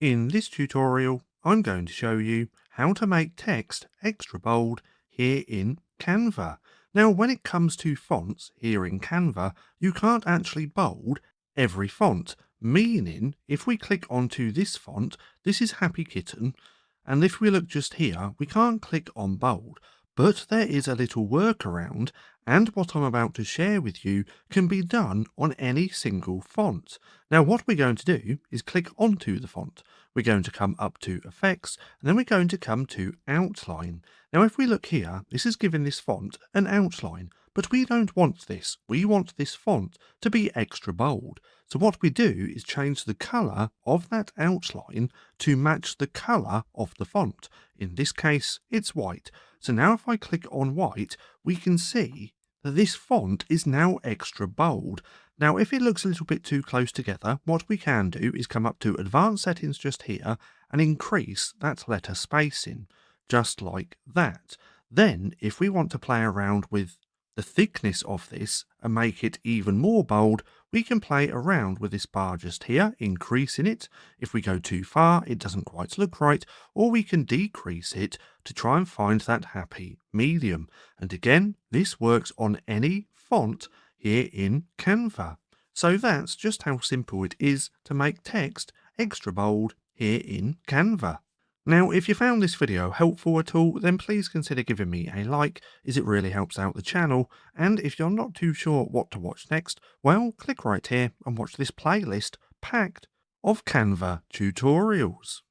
In this tutorial, I'm going to show you how to make text extra bold here in Canva. Now, when it comes to fonts here in Canva, you can't actually bold every font, meaning if we click onto this font, this is Happy Kitten, and if we look just here, we can't click on bold, but there is a little workaround, and what I'm about to share with you can be done on any single font. Now, what we're going to do is click onto the font. We're going to come up to Effects, and then we're going to come to Outline. Now, if we look here, this is giving this font an outline, but we don't want this. We want this font to be extra bold. So what we do is change the color of that outline to match the color of the font. In this case, it's white. So now if I click on white, we can see that this font is now extra bold. Now, if it looks a little bit too close together, what we can do is come up to Advanced Settings just here and increase that letter spacing, just like that. Then, if we want to play around with the thickness of this and make it even more bold, we can play around with this bar just here, increasing it. If we go too far, it doesn't quite look right, or we can decrease it to try and find that happy medium. And again, this works on any font here in Canva. So that's just how simple it is to make text extra bold here in Canva. Now, if you found this video helpful at all, then please consider giving me a like, as it really helps out the channel. And if you're not too sure what to watch next, well, click right here and watch this playlist packed of Canva tutorials.